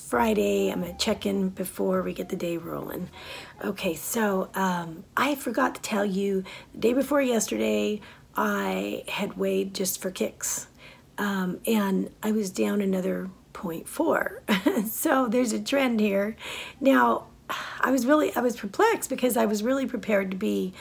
Friday. I'm going to check in before we get the day rolling. Okay, so I forgot to tell you, the day before yesterday, I had weighed just for kicks. And I was down another 0.4. So there's a trend here. Now, I was perplexed because I was really prepared to be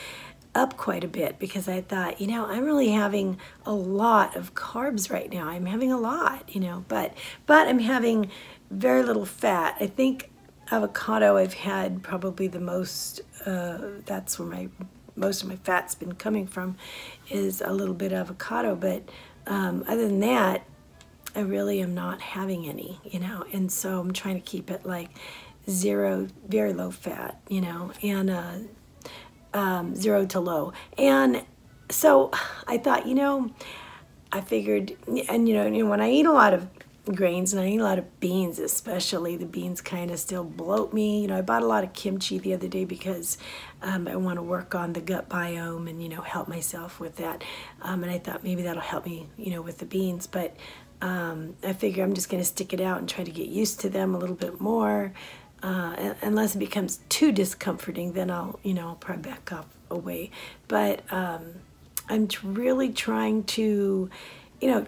up quite a bit because I thought, I'm really having a lot of carbs right now. I'm having a lot, but I'm having very little fat. I think avocado I've had probably the most, that's where most of my fat's been coming from, is a little bit of avocado, but other than that, I really am not having any, and so I'm trying to keep it like zero, very low fat, and 0 to low. And so I thought, I figured, and when I eat a lot of grains and I eat a lot of beans, especially, the beans kind of still bloat me. I bought a lot of kimchi the other day because I want to work on the gut biome and, help myself with that. And I thought maybe that'll help me, with the beans. But I figure I'm just going to stick it out and try to get used to them a little bit more. Unless it becomes too discomforting, then I'll probably back off away. But I'm really trying to,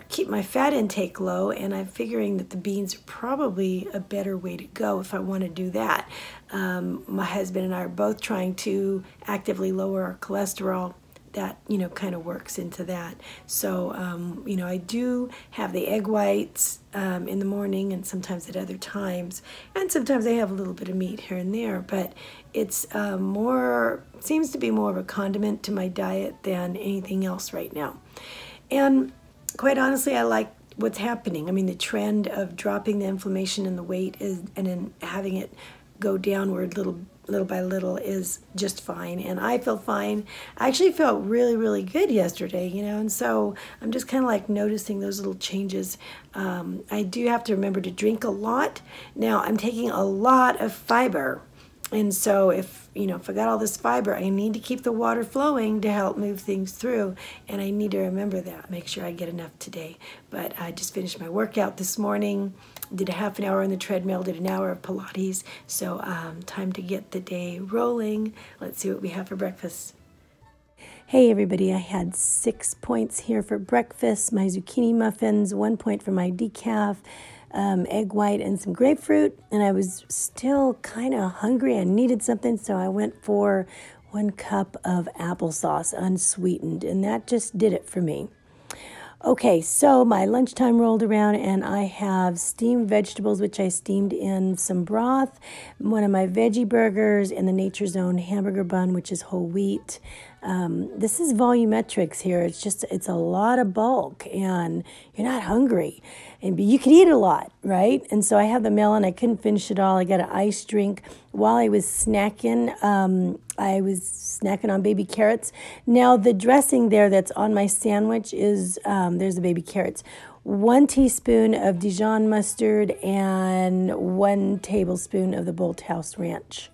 keep my fat intake low, and I'm figuring that the beans are probably a better way to go if I want to do that. My husband and I are both trying to actively lower our cholesterol. That, kind of works into that. So, I do have the egg whites in the morning and sometimes at other times. And sometimes I have a little bit of meat here and there. But it's seems to be more of a condiment to my diet than anything else right now. And quite honestly, I like what's happening. I mean, the trend of dropping the inflammation and the weight and then having it go downward little by little is just fine, and I feel fine. I actually felt really, really good yesterday, and so I'm just kind of like noticing those little changes. I do have to remember to drink a lot. Now, I'm taking a lot of fiber, and so if I got all this fiber, I need to keep the water flowing to help move things through, and I need to remember that, make sure I get enough today. But I just finished my workout this morning, did a half an hour on the treadmill, did an hour of Pilates, so time to get the day rolling. Let's see what we have for breakfast. Hey everybody, I had 6 points here for breakfast, my zucchini muffins, 1 point for my decaf, egg white and some grapefruit, and I was still kind of hungry. I needed something, so I went for 1 cup of applesauce, unsweetened, and that just did it for me. Okay, so my lunchtime rolled around and I have steamed vegetables, which I steamed in some broth, one of my veggie burgers, and the Nature's Own hamburger bun, which is whole wheat. This is Volumetrics here. It's a lot of bulk and you're not hungry. But you can eat a lot, right? And so I had the melon. I couldn't finish it all. I got an ice drink. While I was snacking, on baby carrots. Now, the dressing there that's on my sandwich is, there's the baby carrots. 1 teaspoon of Dijon mustard and 1 tablespoon of the Bolthouse Ranch.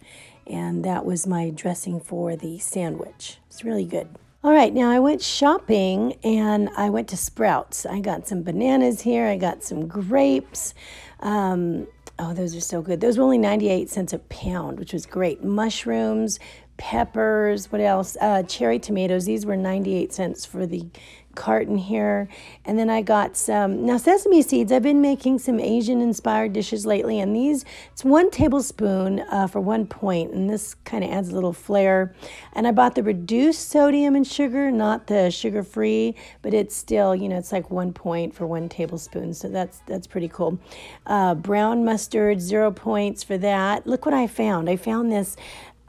And that was my dressing for the sandwich. It's really good. All right, now I went shopping and I went to Sprouts. I got some bananas here. I got some grapes. Oh, those are so good. Those were only 98 cents a pound, which was great. Mushrooms, peppers, what else? Cherry tomatoes. These were 98 cents for the carton here. And then I got some, now sesame seeds. I've been making some Asian inspired dishes lately, and it's 1 tablespoon for 1 point, and this kind of adds a little flair. And I bought the reduced sodium and sugar, not the sugar free, but it's still, it's like 1 point for 1 tablespoon, so that's pretty cool. Brown mustard, 0 points for that. Look what I found. I found this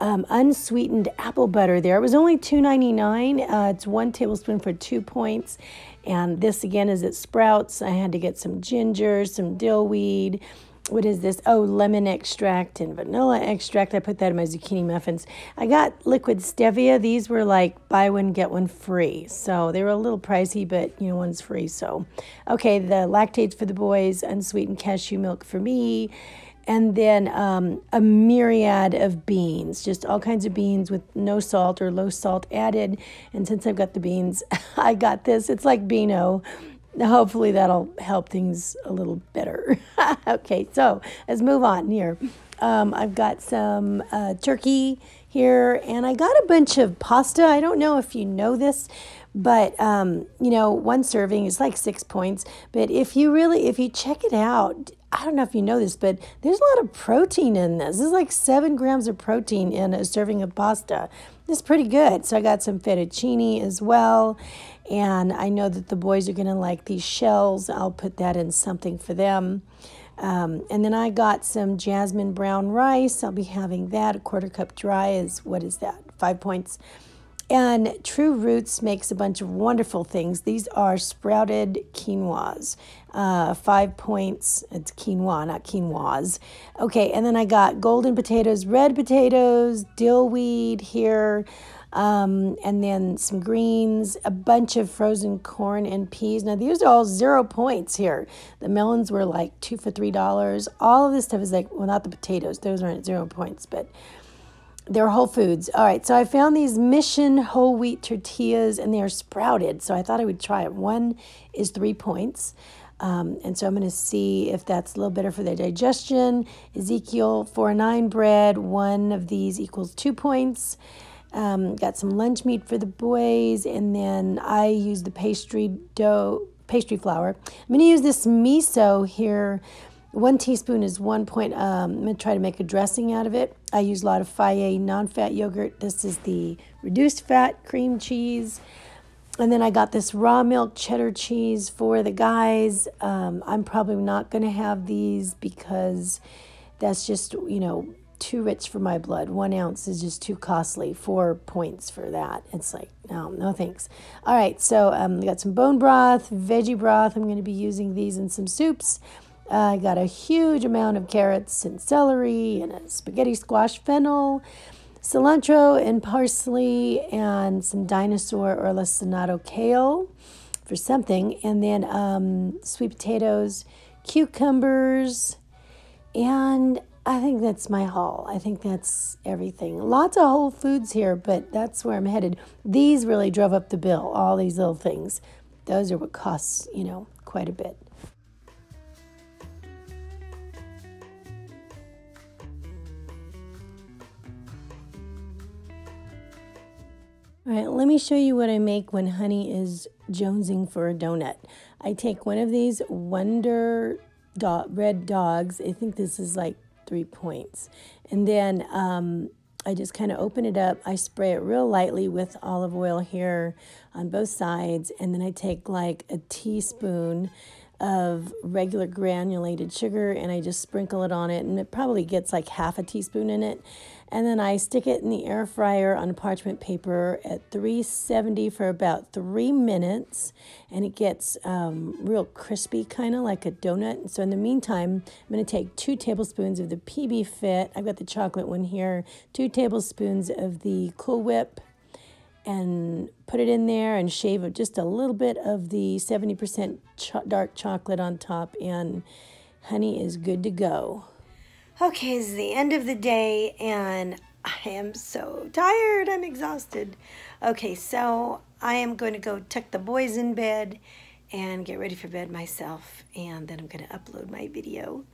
unsweetened apple butter there. It was only $2.99. It's 1 tablespoon for 2 points. And this again is at Sprouts. I had to get some ginger, some dill weed. What is this? Oh, lemon extract and vanilla extract. I put that in my zucchini muffins. I got liquid stevia. These were like buy one, get one free. So they were a little pricey, but one's free. So, okay, the lactates for the boys, unsweetened cashew milk for me. And then a myriad of beans, just all kinds of beans with no salt or low salt added. And since I've got the beans, I got this. It's like Beano. Hopefully that'll help things a little better. Okay, so let's move on here. I've got some turkey here, and I got a bunch of pasta. I don't know if you know this, but you know, one serving is like 6 points. But if you check it out, I don't know if you know this, but there's a lot of protein in this. This is like 7 grams of protein in a serving of pasta. This is pretty good. So I got some fettuccine as well. And I know that the boys are going to like these shells. I'll put that in something for them. And then I got some jasmine brown rice. I'll be having that. A 1/4 cup dry is, what is that? 5 points. And True Roots makes a bunch of wonderful things. These are sprouted quinoas. 5 points. It's quinoa, not quinoas. Okay, and then I got golden potatoes, red potatoes, dill weed here, and then some greens, a bunch of frozen corn and peas. Now, these are all 0 points here. The melons were like 2 for $3. All of this stuff is like, well, not the potatoes. Those aren't 0 points, but they're whole foods. All right, so I found these Mission whole wheat tortillas, and they are sprouted. So I thought I would try it. One is 3 points. And so I'm going to see if that's a little better for their digestion. Ezekiel 4-9 bread. One of these equals 2 points. Got some lunch meat for the boys. And then I use the pastry flour. I'm going to use this miso here. 1 teaspoon is 1 point. I'm going to try to make a dressing out of it. I use a lot of Fage non-fat yogurt. This is the reduced fat cream cheese. And then I got this raw milk cheddar cheese for the guys. I'm probably not going to have these because that's just, you know, too rich for my blood. 1 ounce is just too costly. 4 points for that. It's like, no thanks. All right, so I got some bone broth, veggie broth. I'm going to be using these in some soups. I got a huge amount of carrots and celery and a spaghetti squash fennel, cilantro and parsley, and some dinosaur or lacinato kale for something, and then sweet potatoes, cucumbers, and I think that's my haul. I think that's everything. Lots of whole foods here, but that's where I'm headed. These really drove up the bill, all these little things. Those are what costs, you know, quite a bit. All right, let me show you what I make when Honey is jonesing for a donut. I take one of these Wonder Red Dogs. I think this is like 3 points. And then I just kind of open it up. I spray it real lightly with olive oil here on both sides. And then I take like a teaspoon of regular granulated sugar and I just sprinkle it on it, and it probably gets like half a teaspoon in it. And then I stick it in the air fryer on parchment paper at 370 for about 3 minutes, and it gets real crispy, kind of like a donut. So in the meantime, I'm going to take 2 tablespoons of the PB Fit. I've got the chocolate one here. 2 tablespoons of the Cool Whip, and put it in there and shave just a little bit of the 70% dark chocolate on top, and Honey is good to go. Okay, it's the end of the day, and I am so tired. I'm exhausted. Okay, so I am going to go tuck the boys in bed and get ready for bed myself, and then I'm going to upload my video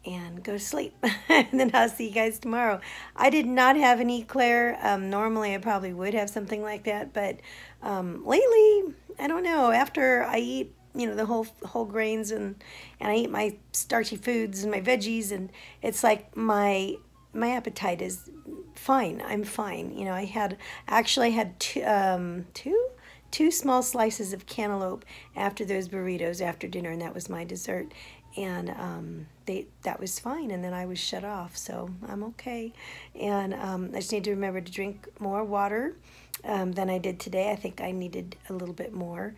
and go to sleep. And then I'll see you guys tomorrow. I did not have an eclair. Normally I probably would have something like that, but lately, I don't know, after I eat, you know, the whole grains and I eat my starchy foods and my veggies, and it's like my appetite is fine. I'm fine. You know, I actually had two small slices of cantaloupe after those burritos after dinner, and that was my dessert. And that was fine, and then I was shut off, so I'm okay. And I just need to remember to drink more water than I did today. I think I needed a little bit more.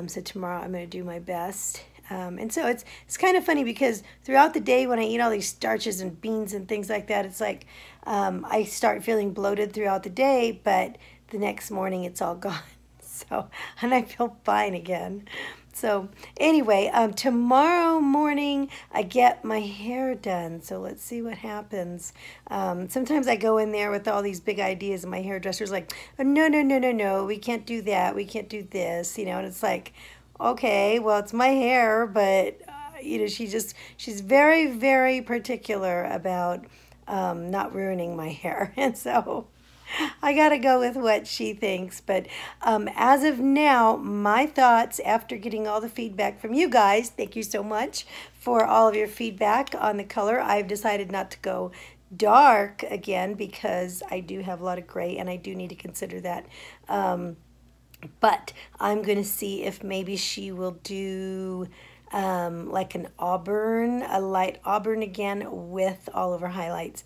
So tomorrow I'm going to do my best. And so it's kind of funny because throughout the day when I eat all these starches and beans and things like that, it's like I start feeling bloated throughout the day, but the next morning it's all gone. So, and I feel fine again. So anyway, tomorrow morning I get my hair done. So let's see what happens. Sometimes I go in there with all these big ideas, and my hairdresser's like, oh, no, we can't do that. We can't do this, you know. And it's like, okay, well, it's my hair, but you know, she's very, very particular about not ruining my hair. And so I got to go with what she thinks. But as of now, my thoughts after getting all the feedback from you guys, thank you so much for all of your feedback on the color. I've decided not to go dark again because I do have a lot of gray and I do need to consider that. But I'm going to see if maybe she will do like an auburn, a light auburn again with all of her highlights.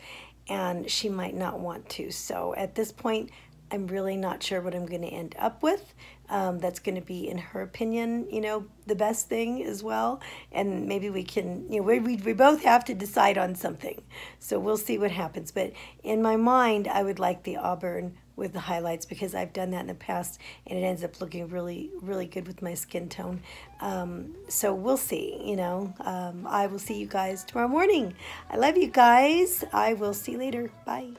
And she might not want to. So at this point, I'm really not sure what I'm going to end up with. That's going to be, in her opinion, you know, the best thing as well. And maybe we can, you know, we both have to decide on something. So we'll see what happens. But in my mind, I would like the auburn with the highlights because I've done that in the past and it ends up looking really, really good with my skin tone. So we'll see, you know. I will see you guys tomorrow morning. I love you guys. I will see you later. Bye.